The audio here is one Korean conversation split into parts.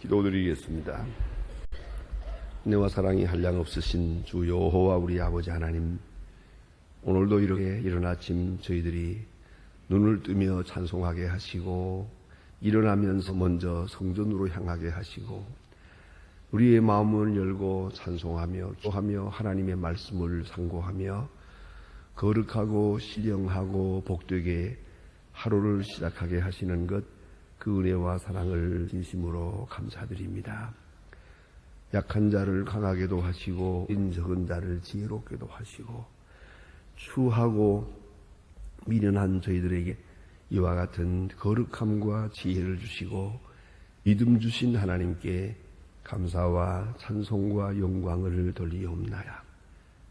기도드리겠습니다. 은혜와 사랑이 한량없으신 주 여호와 우리 아버지 하나님, 오늘도 이렇게 이른 아침 저희들이 눈을 뜨며 찬송하게 하시고 일어나면서 먼저 성전으로 향하게 하시고 우리의 마음을 열고 찬송하며 기도하며 하나님의 말씀을 상고하며 거룩하고 신령하고 복되게 하루를 시작하게 하시는 것, 그 은혜와 사랑을 진심으로 감사드립니다. 약한 자를 강하게도 하시고 인적은 자를 지혜롭게도 하시고 추하고 미련한 저희들에게 이와 같은 거룩함과 지혜를 주시고 믿음 주신 하나님께 감사와 찬송과 영광을 돌리옵나이다.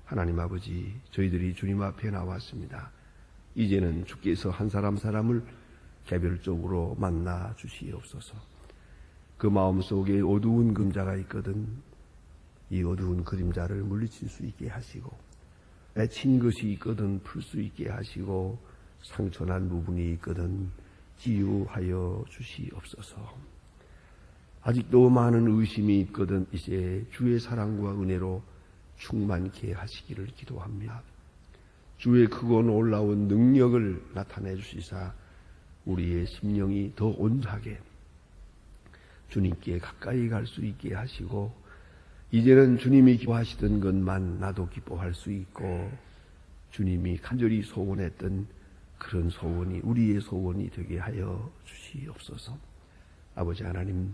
하나님 아버지, 저희들이 주님 앞에 나왔습니다. 이제는 주께서 한 사람 사람을 개별적으로 만나 주시옵소서. 그 마음속에 어두운 그림자가 있거든 이 어두운 그림자를 물리칠 수 있게 하시고, 맺힌 것이 있거든 풀 수 있게 하시고, 상처난 부분이 있거든 치유하여 주시옵소서. 아직도 많은 의심이 있거든 이제 주의 사랑과 은혜로 충만케 하시기를 기도합니다. 주의 크고 놀라운 능력을 나타내 주시사 우리의 심령이 더 온전하게 주님께 가까이 갈 수 있게 하시고, 이제는 주님이 기뻐하시던 것만 나도 기뻐할 수 있고 주님이 간절히 소원했던 그런 소원이 우리의 소원이 되게 하여 주시옵소서. 아버지 하나님,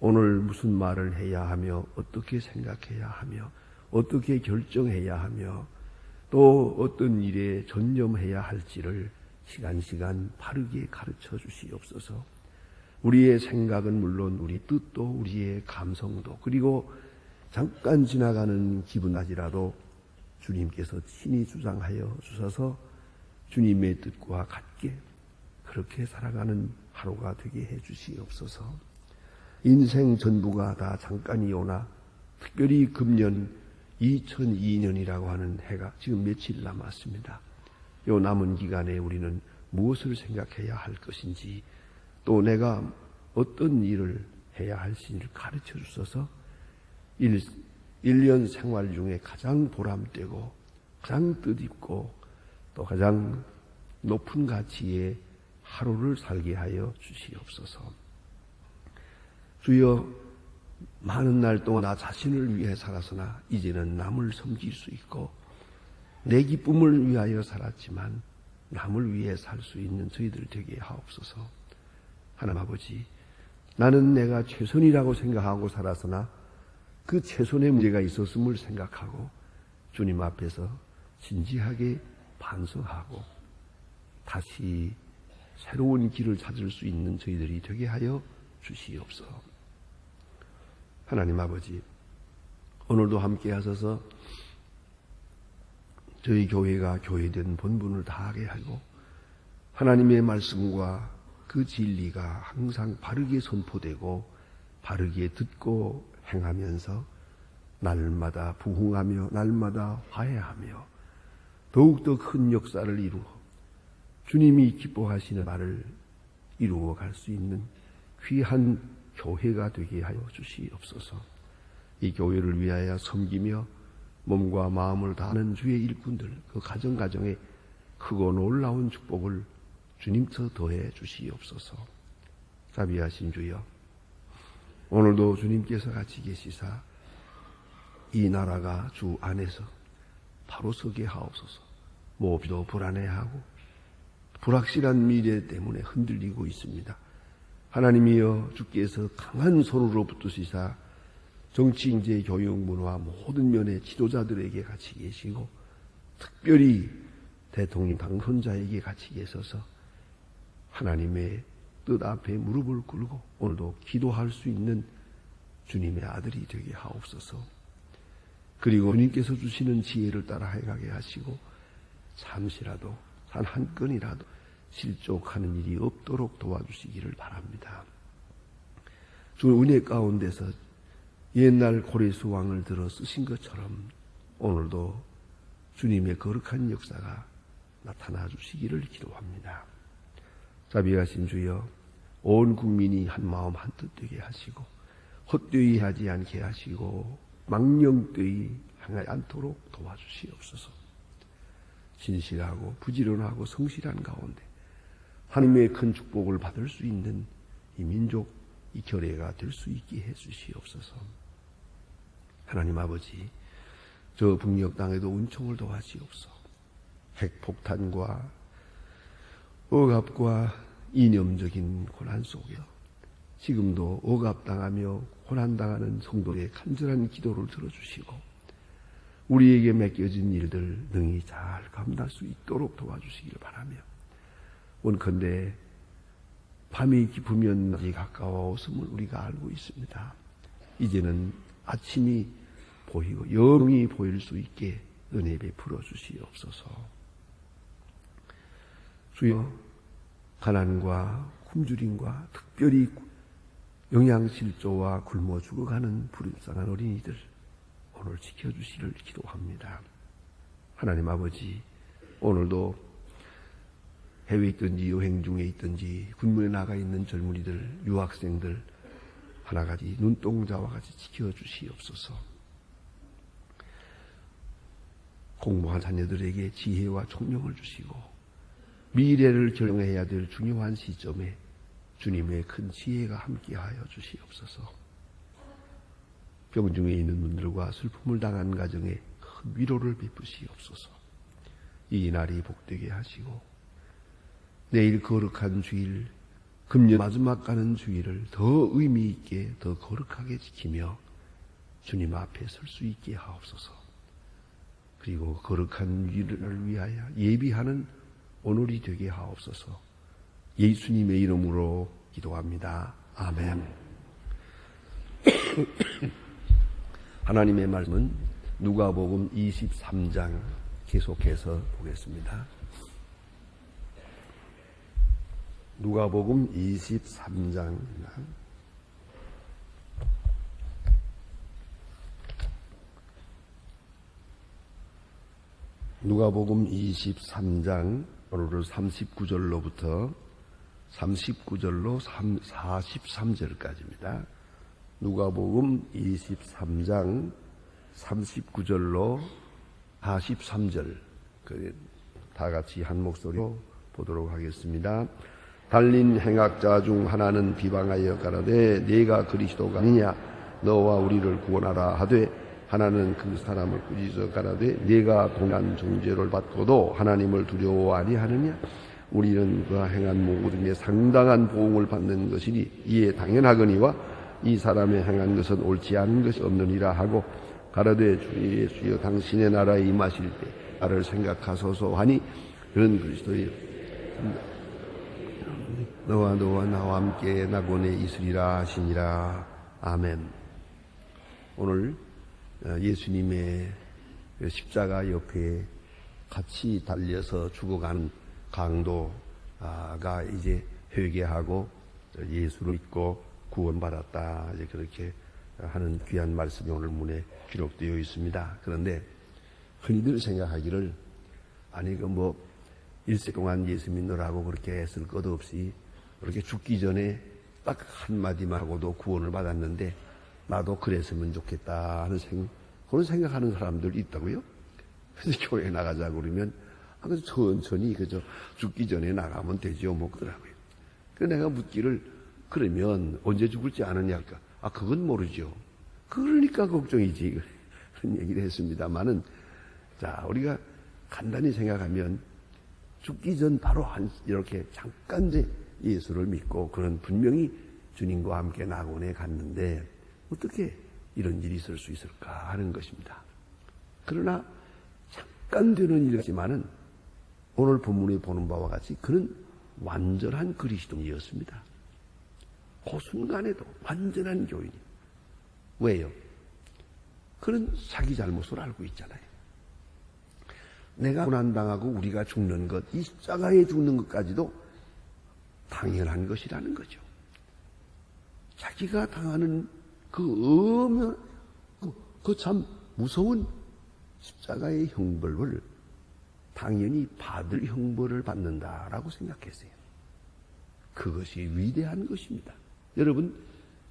오늘 무슨 말을 해야 하며 어떻게 생각해야 하며 어떻게 결정해야 하며 또 어떤 일에 전념해야 할지를 시간 바르게 가르쳐 주시옵소서. 우리의 생각은 물론 우리 뜻도 우리의 감성도 그리고 잠깐 지나가는 기분까지라도 주님께서 친히 주장하여 주셔서 주님의 뜻과 같게 그렇게 살아가는 하루가 되게 해 주시옵소서. 인생 전부가 다 잠깐이오나 특별히 금년 2002년이라고 하는 해가 지금 며칠 남았습니다. 요 남은 기간에 우리는 무엇을 생각해야 할 것인지 또 내가 어떤 일을 해야 할지를 가르쳐 주셔서 1년 생활 중에 가장 보람되고 가장 뜻있고 또 가장 높은 가치의 하루를 살게 하여 주시옵소서. 주여, 많은 날 동안 나 자신을 위해 살았으나 이제는 남을 섬길 수 있고 내 기쁨을 위하여 살았지만 남을 위해 살 수 있는 저희들 되게 하옵소서. 하나님 아버지, 나는 내가 최선이라고 생각하고 살았으나 그 최선의 문제가 있었음을 생각하고 주님 앞에서 진지하게 반성하고 다시 새로운 길을 찾을 수 있는 저희들이 되게 하여 주시옵소서. 하나님 아버지, 오늘도 함께 하셔서 저희 교회가 교회된 본분을 다하게 하고 하나님의 말씀과 그 진리가 항상 바르게 선포되고 바르게 듣고 행하면서 날마다 부흥하며 날마다 화해하며 더욱더 큰 역사를 이루어 주님이 기뻐하시는 말을 이루어 갈 수 있는 귀한 교회가 되게 하여 주시옵소서. 이 교회를 위하여 섬기며 몸과 마음을 다하는 주의 일꾼들, 그 가정가정에 크고 놀라운 축복을 주님께서 더해 주시옵소서. 자비하신 주여, 오늘도 주님께서 같이 계시사 이 나라가 주 안에서 바로 서게 하옵소서. 무엇도 불안해하고 불확실한 미래 때문에 흔들리고 있습니다. 하나님이여, 주께서 강한 손으로 붙드시사 정치, 인재, 교육, 문화 모든 면의 지도자들에게 같이 계시고 특별히 대통령 당선자에게 같이 계셔서 하나님의 뜻 앞에 무릎을 꿇고 오늘도 기도할 수 있는 주님의 아들이 되게 하옵소서. 그리고 주님께서 주시는 지혜를 따라 해가게 하시고 잠시라도 단 한 건이라도 실족하는 일이 없도록 도와주시기를 바랍니다. 주 은혜 가운데서 옛날 고레스 왕을 들어 쓰신 것처럼 오늘도 주님의 거룩한 역사가 나타나 주시기를 기도합니다. 자비하신 주여, 온 국민이 한 마음 한 뜻 되게 하시고 헛되이 하지 않게 하시고 망령되이 행하지 않도록 도와주시옵소서. 진실하고 부지런하고 성실한 가운데 하나님의 큰 축복을 받을 수 있는 이 민족, 이 결례가 될 수 있게 해주시옵소서. 하나님 아버지, 저 북녘 땅에도 은총을 도와주옵소서. 핵폭탄과 억압과 이념적인 고난 속에서 지금도 억압당하며 고난당하는 성도의 간절한 기도를 들어주시고 우리에게 맡겨진 일들 능히 잘 감당할 수 있도록 도와주시길 바라며, 원컨대 밤이 깊으면 낮이 가까워os음을 우리가 알고 있습니다. 이제는 아침이 보이고 영이 보일 수 있게 은혜 베풀어 주시옵소서. 주여, 가난과 굶주림과 특별히 영양실조와 굶어 죽어가는 불쌍한 어린이들 오늘 지켜주시기를 기도합니다. 하나님 아버지, 오늘도 해외에 있든지 여행 중에 있든지 군문에 나가 있는 젊은이들, 유학생들 하나같이 눈동자와 같이 지켜주시옵소서. 공부한 자녀들에게 지혜와 총명을 주시고 미래를 결정해야 될 중요한 시점에 주님의 큰 지혜가 함께하여 주시옵소서. 병중에 있는 분들과 슬픔을 당한 가정에 큰 위로를 베푸시옵소서. 이 날이 복되게 하시고 내일 거룩한 주일, 금년 마지막 가는 주일을 더 의미 있게 더 거룩하게 지키며 주님 앞에 설 수 있게 하옵소서. 그리고 거룩한 주일을 위하여 예비하는 오늘이 되게 하옵소서. 예수님의 이름으로 기도합니다. 아멘. 하나님의 말씀은 누가복음 23장 계속해서 보겠습니다. 누가복음 23장입니다. 누가복음 23장 오늘은 39절로부터 39절로 43절까지입니다. 누가복음 23장 39절로 43절 다 같이 한 목소리로 보도록 하겠습니다. 달린 행악자 중 하나는 비방하여 가라되 네가 그리스도가 아니냐 너와 우리를 구원하라 하되 하나는 그 사람을 꾸짖어 가라되 네가 동일한 정죄를 받고도 하나님을 두려워 아니하느냐 우리는 그가 행한 모든 상당한 보응을 받는 것이니 이에 당연하거니와 이 사람의 행한 것은 옳지 않은 것이 없느니라 하고 가라되 주 예수여 당신의 나라에 임하실 때 나를 생각하소서 하니 그런 그리스도의 너와 나와 함께 낙원에 있으리라 하시니라. 아멘. 오늘 예수님의 십자가 옆에 같이 달려서 죽어가는 강도가 이제 회개하고 예수를 믿고 구원받았다. 이제 그렇게 하는 귀한 말씀이 오늘 문에 기록되어 있습니다. 그런데 흔히들 생각하기를 아니 일세 동안 예수 믿느라고 그렇게 애쓸 것 없이 그렇게 죽기 전에 딱 한마디만 하고도 구원을 받았는데 나도 그랬으면 좋겠다 하는 그런 생각하는 사람들이 있다고요. 그래서 교회에 나가자고 그러면 그래서 천천히 그저 죽기 전에 나가면 되죠 그러더라고요. 그래서 내가 묻기를 그러면 언제 죽을지 아느냐 그건 모르죠. 그러니까 걱정이지 그런 얘기를 했습니다만은 자 우리가 간단히 생각하면 죽기 전 바로 이렇게 잠깐 이제 예수를 믿고 그런 분명히 주님과 함께 낙원에 갔는데 어떻게 이런 일이 있을 수 있을까 하는 것입니다. 그러나 잠깐 되는 일이지만은 오늘 본문에 보는 바와 같이 그는 완전한 그리스도인이었습니다. 그 순간에도 완전한 교인이. 왜요? 그는 자기 잘못을 알고 있잖아요. 내가 고난당하고 우리가 죽는 것, 이 십자가에 죽는 것까지도 당연한 것이라는 거죠. 자기가 당하는 그 참 무서운 십자가의 형벌을 당연히 받을 형벌을 받는다라고 생각했어요. 그것이 위대한 것입니다. 여러분,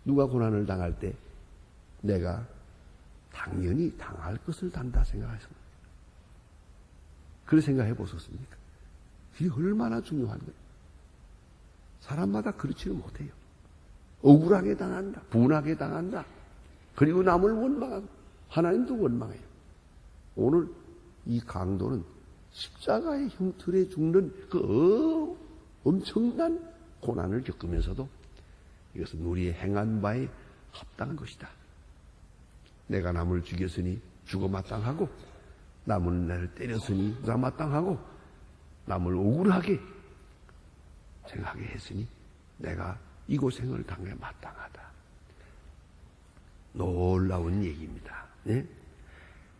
누가 고난을 당할 때 내가 당연히 당할 것을 단다 생각하십니까? 그런 생각해 보셨습니까? 이게 얼마나 중요한 거예요. 사람마다 그렇지는 못해요. 억울하게 당한다, 분하게 당한다, 그리고 남을 원망하고 하나님도 원망해요. 오늘 이 강도는 십자가의 형틀에 죽는 그 엄청난 고난을 겪으면서도 이것은 우리의 행한 바에 합당한 것이다. 내가 남을 죽였으니 죽어 마땅하고, 남은 나를 때렸으니 나 마땅하고, 남을 억울하게 생각하게 했으니 내가 이 고생을 당해 마땅하다. 놀라운 얘기입니다. 네?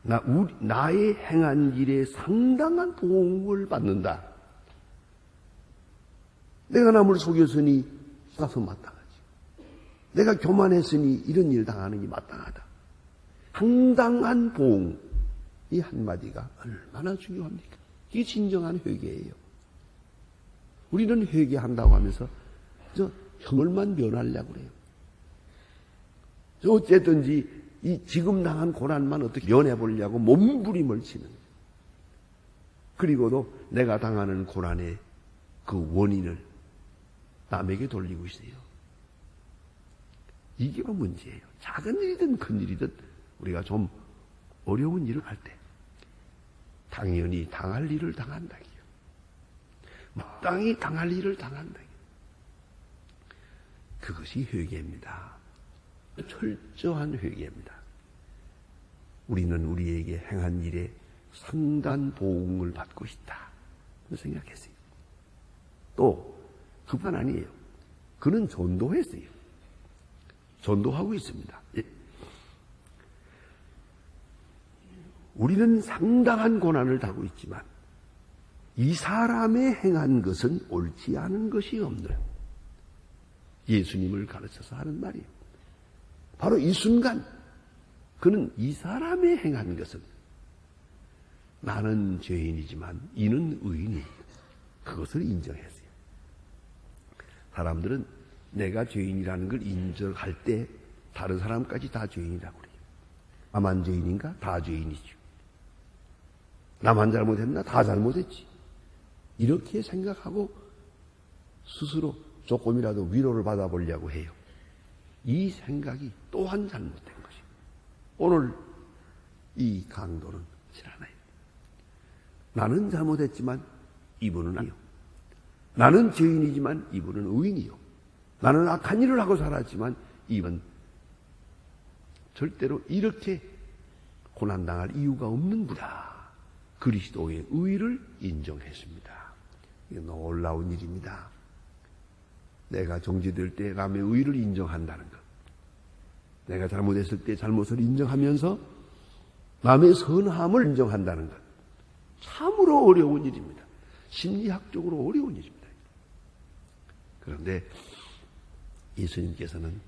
나의 행한 일에 상당한 보응을 받는다. 내가 남을 속였으니 가서 마땅하지. 내가 교만했으니 이런 일 당하는 게 마땅하다. 상당한 보응, 이 한마디가 얼마나 중요합니까? 이게 진정한 회개예요. 우리는 회개한다고 하면서 저 형을만 면하려고 그래요. 어쨌든지 이 지금 당한 고난만 어떻게 면해보려고 몸부림을 치는, 그리고도 내가 당하는 고난의 그 원인을 남에게 돌리고 있어요. 이게 문제예요. 작은 일이든 큰 일이든 우리가 좀 어려운 일을 할 때 당연히 당할 일을 당한다기요. 마땅히 당할 일을 당한다기요. 그것이 회개입니다. 철저한 회개입니다. 우리는 우리에게 행한 일에 상당한 보응을 받고 있다 생각했어요. 또 그뿐 아니에요. 그는 전도했어요. 전도하고 있습니다. 우리는 상당한 고난을 당하고 있지만 이 사람의 행한 것은 옳지 않은 것이 없는, 예수님을 가르쳐서 하는 말이에요. 바로 이 순간 그는 이 사람의 행한 것은, 나는 죄인이지만 이는 의인이에요, 그것을 인정했어요. 사람들은 내가 죄인이라는 걸 인정할 때 다른 사람까지 다 죄인이라고 그래요. 나만 죄인인가? 다 죄인이죠. 나만 잘못했나? 다 잘못했지. 이렇게 생각하고 스스로 조금이라도 위로를 받아보려고 해요. 이 생각이 또한 잘못된 것이에요. 오늘 이 강도는 지나나요. 나는 잘못했지만 이분은 아니요. 나는 죄인이지만 이분은 의인이요. 나는 악한 일을 하고 살았지만 이분은 절대로 이렇게 고난당할 이유가 없는 분이다. 그리스도의 의를 인정했습니다. 이게 놀라운 일입니다. 내가 정죄될 때 남의 의를 인정한다는 것, 내가 잘못했을 때 잘못을 인정하면서 남의 선함을 인정한다는 것, 참으로 어려운 일입니다. 심리학적으로 어려운 일입니다. 그런데 예수님께서는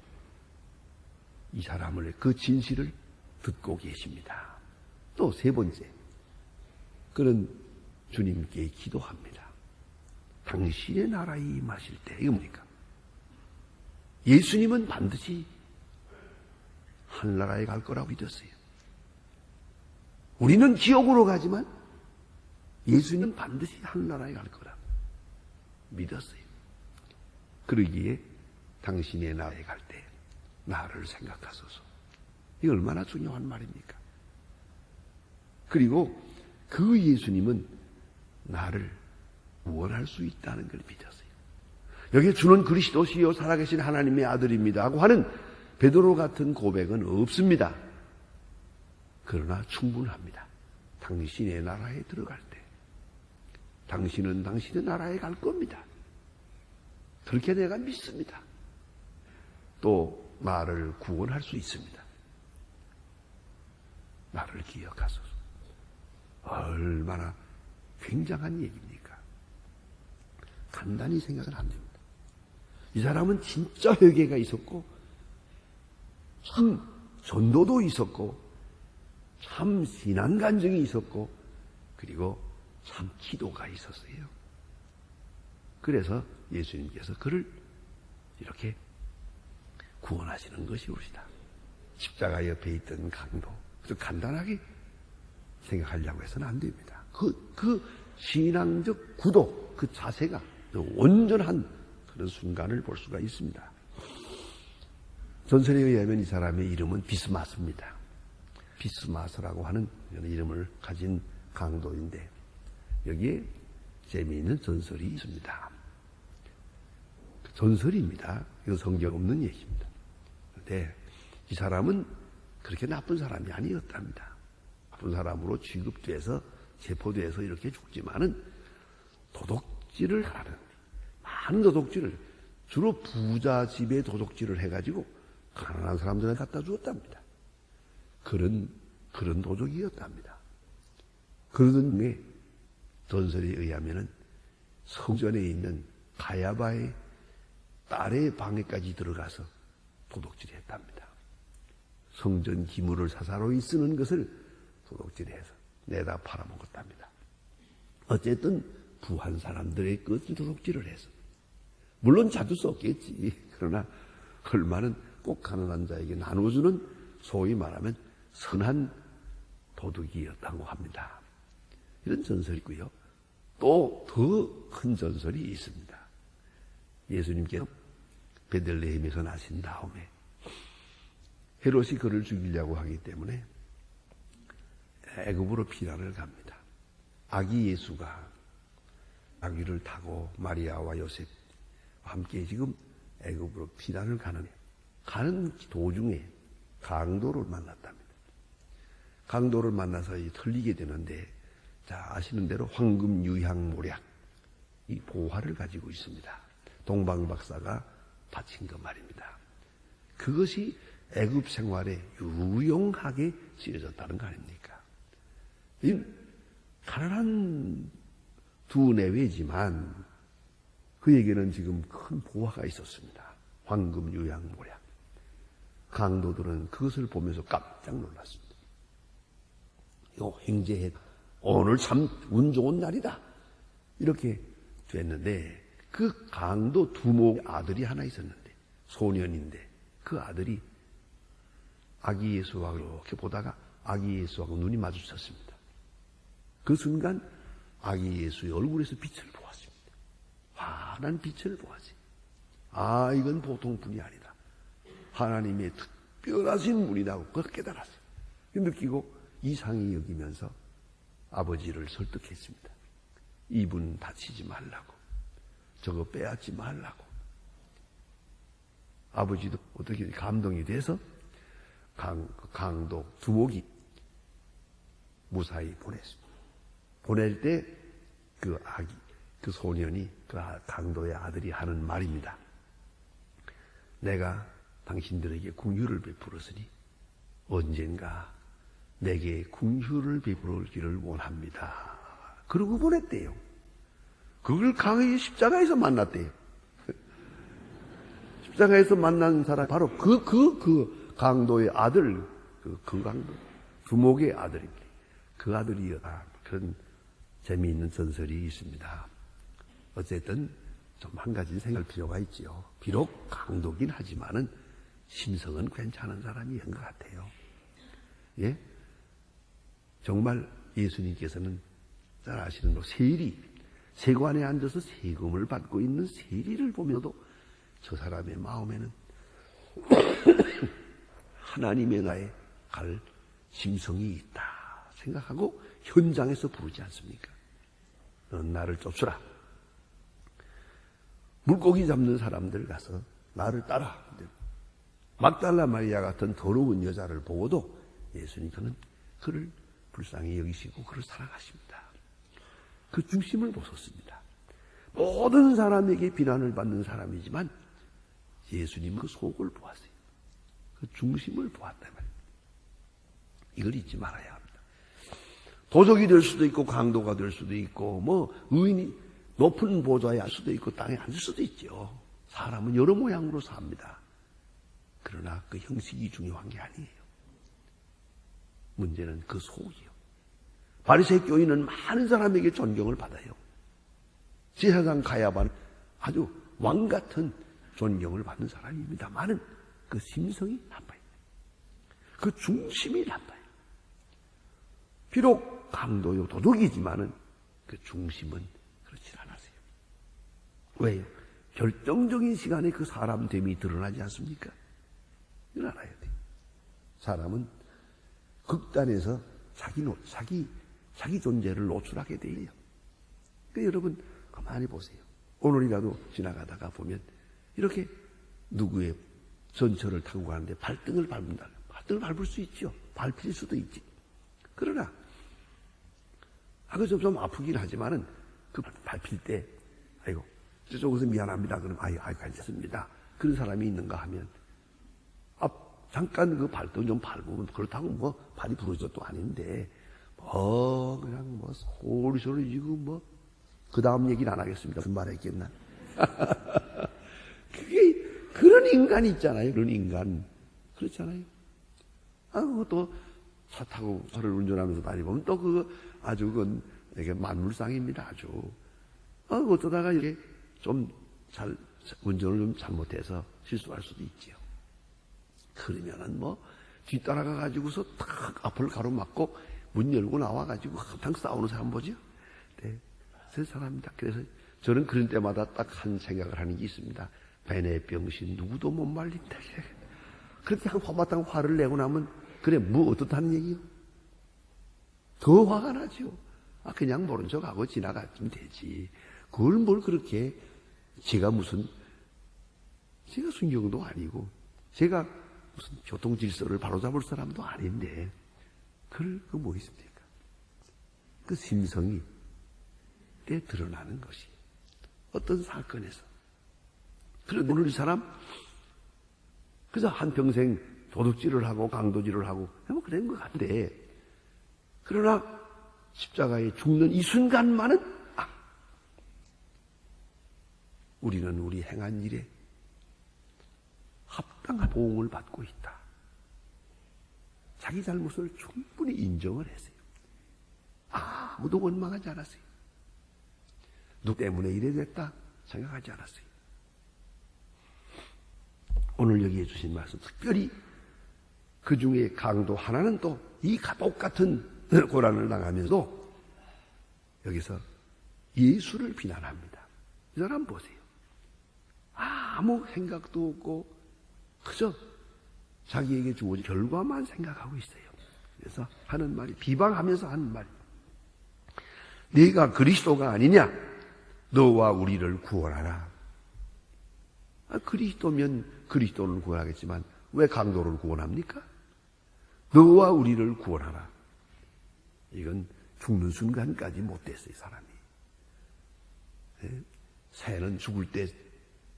이 사람을, 그 진실을 듣고 계십니다. 또 세 번째, 그는 주님께 기도합니다. 당신의 나라에 임하실 때, 이거 뭡니까? 예수님은 반드시 하늘나라에 갈 거라고 믿었어요. 우리는 지옥으로 가지만 예수님은 반드시 하늘나라에 갈 거라고 믿었어요. 그러기에 당신의 나라에 갈 때 나를 생각하소서. 이게 얼마나 중요한 말입니까? 그리고 그 예수님은 나를 구원할 수 있다는 걸 믿었어요. 여기에 주는 그리스도시요 살아계신 하나님의 아들입니다 하고 하는 베드로 같은 고백은 없습니다. 그러나 충분합니다. 당신의 나라에 들어갈 때 당신은 당신의 나라에 갈 겁니다. 그렇게 내가 믿습니다. 또 나를 구원할 수 있습니다. 나를 기억하소서. 얼마나 굉장한 얘기입니까? 간단히 생각은 안 됩니다. 이 사람은 진짜 회개가 있었고 참 전도도 있었고 참 신앙 간증이 있었고 그리고 참 기도가 있었어요. 그래서 예수님께서 그를 이렇게 구원하시는 것이 옳으시다. 십자가 옆에 있던 강도. 그래서 간단하게 생각하려고 해서는 안 됩니다. 그 신앙적 구도, 그 자세가 온전한 그런 순간을 볼 수가 있습니다. 전설에 의하면 이 사람의 이름은 비스마스입니다. 비스마스라고 하는 이름을 가진 강도인데 여기에 재미있는 전설이 있습니다. 전설입니다. 이거 성경 없는 얘기입니다. 그런데 이 사람은 그렇게 나쁜 사람이 아니었답니다. 나쁜 사람으로 취급돼서 체포돼서 이렇게 죽지만은 도둑질을 하는 많은 도둑질을 주로 부자 집에 도둑질을 해가지고 가난한 사람들한테 갖다 주었답니다. 그런 도둑이었답니다. 그러던 중에 전설에 의하면은 성전에 있는 가야바의 딸의 방에까지 들어가서 도둑질했답니다. 성전 기물을 사사로이 쓰는 것을 도둑질해서 내다 팔아먹었답니다. 어쨌든 부한 사람들의 것을 도둑질을 해서 물론 자주 썼겠지. 그러나 얼마는 꼭 가난한 자에게 나눠주는 소위 말하면 선한 도둑이었다고 합니다. 이런 전설이 있고요. 또 더 큰 전설이 있습니다. 예수님께서 베들레헴에서 나신 다음에 헤롯이 그를 죽이려고 하기 때문에 애굽으로 피난을 갑니다. 아기 예수가 아기를 타고 마리아와 요셉과 함께 지금 애굽으로 피난을 가는 도중에 강도를 만났답니다. 강도를 만나서 틀리게 되는데, 자, 아시는 대로 황금 유향 모략, 이 보화를 가지고 있습니다. 동방 박사가 바친 것 말입니다. 그것이 애굽 생활에 유용하게 쓰여졌다는 거 아닙니까? 이 가난한 두 내외지만 그에게는 지금 큰 보화가 있었습니다. 황금 유향 모략. 강도들은 그것을 보면서 깜짝 놀랐습니다. 요 행제해 오늘 참 운 좋은 날이다. 이렇게 됐는데 그 강도 두목의 아들이 하나 있었는데 소년인데 그 아들이 아기 예수하고 이렇게 보다가 아기 예수하고 눈이 마주쳤습니다. 그 순간 아기 예수의 얼굴에서 빛을 보았습니다. 환한 빛을 보았지. 아, 이건 보통 분이 아니다. 하나님의 특별하신 분이라고 그걸 깨달았어요. 느끼고 이상히 여기면서 아버지를 설득했습니다. 이분 다치지 말라고. 저거 빼앗지 말라고. 아버지도 어떻게 감동이 돼서 강도 두목이 무사히 보냈습니다. 보낼 때 그 아기, 그 소년이 그 강도의 아들이 하는 말입니다. 내가 당신들에게 궁휼을 베풀었으니 언젠가 내게 궁휼을 베풀기를 원합니다. 그러고 보냈대요. 그걸 강의 십자가에서 만났대요. 십자가에서 만난 사람 바로 그 강도의 아들, 그 강도 두목의 아들입니다. 그 아들이었다. 그런 재미있는 전설이 있습니다. 어쨌든 좀 한 가지 생각할 필요가 있지요. 비록 강도긴 하지만은 심성은 괜찮은 사람이었던 것 같아요. 예? 정말 예수님께서는 잘 아시는 대로 세관에 앉아서 세금을 받고 있는 세리를 보면서도 저 사람의 마음에는 하나님의 나에 갈 심성이 있다 생각하고 현장에서 부르지 않습니까? 넌 나를 쫓으라. 물고기 잡는 사람들 가서 나를 따라. 막달라 마리아 같은 더러운 여자를 보고도 예수님께서는 그를 불쌍히 여기시고 그를 사랑하십니다. 그 중심을 보셨습니다. 모든 사람에게 비난을 받는 사람이지만 예수님은 그 속을 보았어요. 그 중심을 보았단 말이에요. 이걸 잊지 말아야 합니다. 도적이 될 수도 있고 강도가 될 수도 있고 의인이 높은 보좌에 할 수도 있고 땅에 앉을 수도 있죠. 사람은 여러 모양으로 삽니다. 그러나 그 형식이 중요한 게 아니에요. 문제는 그 속이요. 바리새인 교인은 많은 사람에게 존경을 받아요. 제사장 가야바는 아주 왕 같은 존경을 받는 사람입니다만은 그 심성이 나빠요. 그 중심이 나빠요. 비록 강도요, 도둑이지만은 그 중심은 그렇지 않았어요. 왜요? 결정적인 시간에 그 사람됨이 드러나지 않습니까? 이걸 알아야 돼요. 사람은 극단에서 자기 존재를 노출하게 돼요. 그러니까 여러분 가만히 보세요. 오늘이라도 지나가다가 보면 이렇게 누구의 전철을 타고 가는데 발등을 밟는다. 발등을 밟을 수 있죠. 밟힐 수도 있지. 그러나 그거 좀 아프긴 하지만은 그 밟힐 때 아이고 저쪽에서 미안합니다. 그럼 아이고 괜찮습니다. 그런 사람이 있는가 하면 잠깐 그 발등 좀 밟으면 그렇다고 뭐 발이 부러져도 아닌데 그냥 소리소리 지금 그 다음 얘기는 안 하겠습니다. 무슨 말 했겠나? 그게 그런 인간이 있잖아요. 그런 인간 그렇잖아요. 또 차 타고 차를 운전하면서 다니보면 또 아주 그건 이게 만물상입니다. 아주 어쩌다가 이렇게 좀 운전을 좀 잘못해서 실수할 수도 있지요. 그러면은 뒤따라가 가지고서 탁 앞을 가로막고 문 열고 나와 가지고 한탕 싸우는 사람 보죠. 네, 세 사람입니다. 그래서 저는 그런 때마다 딱 한 생각을 하는 게 있습니다. 배내 병신 누구도 못 말린다. 그렇게 한바탕 화를 내고 나면 그래 어떻다는 얘기요? 더 화가 나죠. 그냥 모른 척하고 지나갔으면 되지. 그걸 뭘 그렇게 제가 순경도 아니고 제가 무슨 교통 질서를 바로잡을 사람도 아닌데 그 뭐 있습니까? 그 심성이 때 드러나는 것이 어떤 사건에서 그런데 오늘 이 사람 그저 한평생 도둑질을 하고 강도질을 하고 그런 것 같은데 그러나 십자가에 죽는 이 순간만은 우리는 우리 행한 일에 합당한 보응을 받고 있다. 자기 잘못을 충분히 인정을 했어요. 아무도 원망하지 않았어요. 누구 때문에 이래 됐다 생각하지 않았어요. 오늘 여기에 주신 말씀 특별히 그 중에 강도 하나는 또 이 똑같은 고난을 당하면서도 여기서 예수를 비난합니다. 이 사람 보세요. 아무 생각도 없고 그저 자기에게 주어진 결과만 생각하고 있어요. 그래서 하는 말이 비방하면서 하는 말이 네가 그리스도가 아니냐? 너와 우리를 구원하라. 그리스도면 그리스도를 구원하겠지만 왜 강도를 구원합니까? 너와 우리를 구원하라. 이건 죽는 순간까지 못됐어요, 사람이. 새는 죽을 때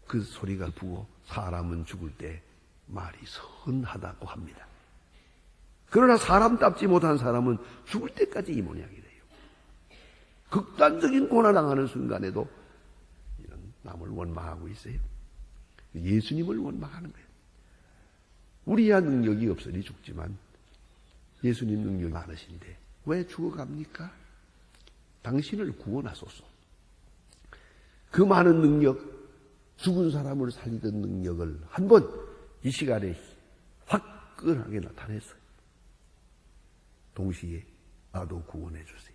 그 소리가 부고 사람은 죽을 때 말이 선하다고 합니다. 그러나 사람답지 못한 사람은 죽을 때까지 이 모양이 돼요. 극단적인 고난당하는 순간에도 이런 남을 원망하고 있어요. 예수님을 원망하는 거예요. 우리야 능력이 없으니 죽지만 예수님 능력이 많으신데 왜 죽어갑니까? 당신을 구원하소서. 그 많은 능력, 죽은 사람을 살리던 능력을 한번 이 시간에 화끈하게 나타냈어요. 동시에 나도 구원해 주세요.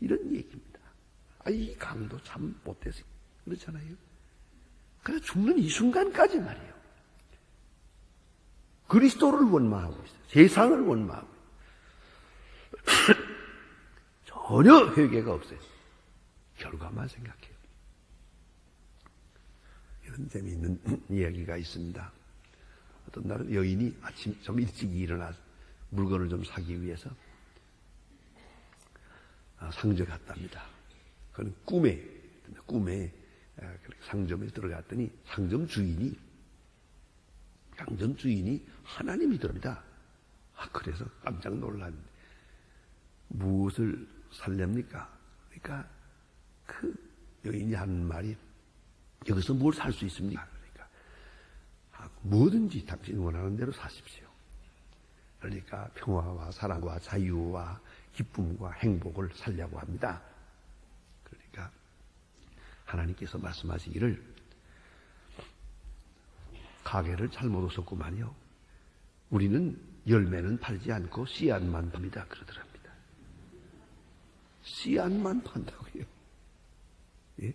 이런 얘기입니다. 이 강도 참 못됐어요. 그렇잖아요. 그래서 죽는 이 순간까지 말이에요. 그리스도를 원망하고 있어요. 세상을 원망하고 있어요. 전혀 회개가 없어요. 결과만 생각해요. 이런 재미있는 이야기가 있습니다. 어떤 날은 여인이 아침 좀 일찍 일어나서 물건을 좀 사기 위해서 상점에 갔답니다. 그건 꿈에 상점에 들어갔더니 상점 주인이 하나님이더랍니다. 그래서 깜짝 놀랐는데 무엇을 살렵니까? 그러니까 그 여인이 하는 말이 여기서 뭘 살 수 있습니까? 그러니까 뭐든지 당신이 원하는 대로 사십시오. 그러니까 평화와 사랑과 자유와 기쁨과 행복을 살려고 합니다. 그러니까 하나님께서 말씀하시기를 가게를 잘못 오셨구만요. 우리는 열매는 팔지 않고 씨앗만 팝니다. 그러더랍니다. 씨앗만 판다고요. 예?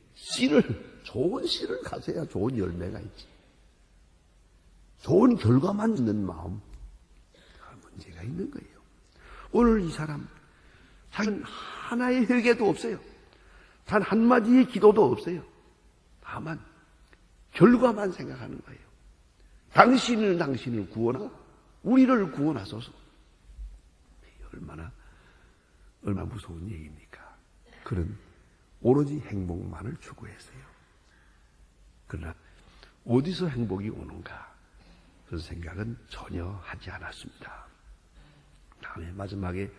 좋은 씨를 가져야 좋은 열매가 있지. 좋은 결과만 있는 마음, 문제가 있는 거예요. 오늘 이 사람, 자기는 하나의 회개도 없어요. 단 한마디의 기도도 없어요. 다만 결과만 생각하는 거예요. 당신을 구원하고 우리를 구원하소서. 얼마나 무서운 얘기입니까? 그런 오로지 행복만을 추구했어요. 그러나 어디서 행복이 오는가? 그런 생각은 전혀 하지 않았습니다. 다음에 마지막에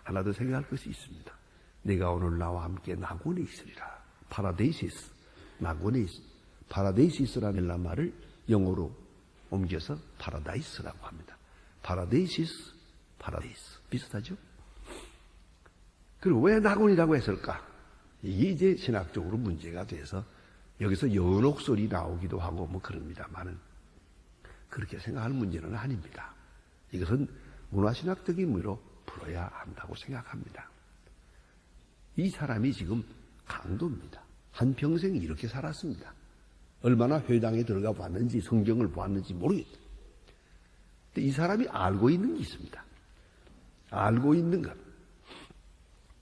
하나 더 생각할 것이 있습니다. 내가 오늘 나와 함께 낙원에 있으리라. 파라데이시스, 낙원에 있. 파라데이시스라는 말을 영어로 옮겨서 파라다이스라고 합니다. 파라데이시스, 파라데이스 비슷하죠? 그리고 왜 낙원이라고 했을까? 이게 이제 신학적으로 문제가 돼서 여기서 연옥설이 나오기도 하고 뭐 그럽니다만은 그렇게 생각하는 문제는 아닙니다. 이것은 문화신학적인 의미로 풀어야 한다고 생각합니다. 이 사람이 지금 강도입니다. 한평생 이렇게 살았습니다. 얼마나 회당에 들어가 봤는지 성경을 보았는지 모르겠다. 근데 이 사람이 알고 있는 게 있습니다. 알고 있는 것.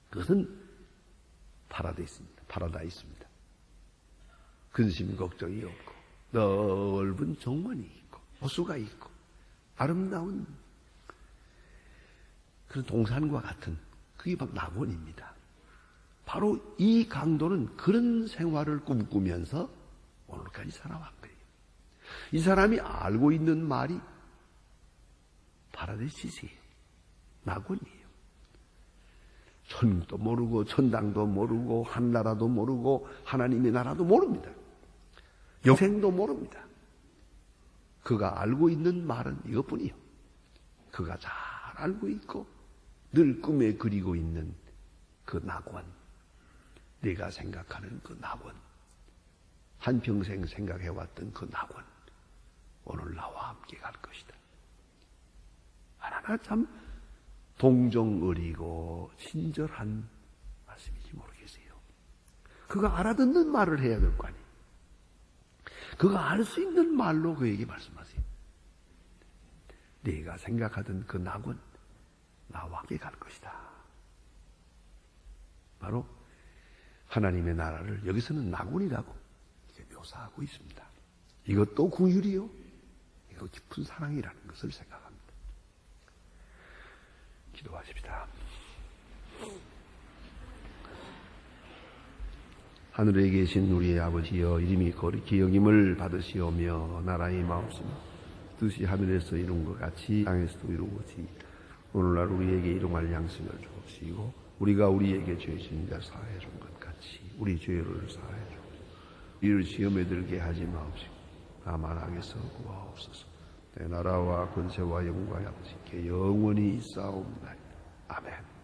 그것은 파라다이스입니다. 근심 걱정이 없고 넓은 정원이 있고 호수가 있고 아름다운 그런 동산과 같은 그게 바로 낙원입니다. 바로 이 강도는 그런 생활을 꿈꾸면서 오늘까지 살아왔 거예요. 이 사람이 알고 있는 말이 파라데시스예요. 낙원이에요. 천국도 모르고 천당도 모르고 한나라도 모르고 하나님의 나라도 모릅니다. 영생도 모릅니다. 그가 알고 있는 말은 이것뿐이요. 그가 잘 알고 있고 늘 꿈에 그리고 있는 그 낙원, 내가 생각하는 그 낙원, 한평생 생각해왔던 그 낙원, 오늘 나와 함께 갈 것이다. 하나가 참 동정어리고 친절한 말씀인지 모르겠어요. 그가 알아듣는 말을 해야 될 거 아니에요. 그가 알 수 있는 말로 그에게 말씀하세요. 네가 생각하던 그 낙원 나와 함께 갈 것이다. 바로 하나님의 나라를 여기서는 낙원이라고 묘사하고 있습니다. 이것도 긍휼이요. 이거 깊은 사랑이라는 것을 생각합니다. 기도하십시다. 하늘에 계신 우리의 아버지여, 이름이 거룩히 여김을 받으시오며 나라의 마옵시며 뜻이 하늘에서 이룬 것 같이 땅에서도 이루어지이다. 오늘날 우리에게 일용할 양식을 주옵시고 우리가 우리에게 죄 지은 자 사하여 준 것 같이 우리 죄를 사하여 주옵시고 이를 시험에 들게 하지 마옵시고 다만 악에서 구하옵소서. 내 나라와 권세와 영광이 아버지께 영원히 있사옵나이다. 아멘.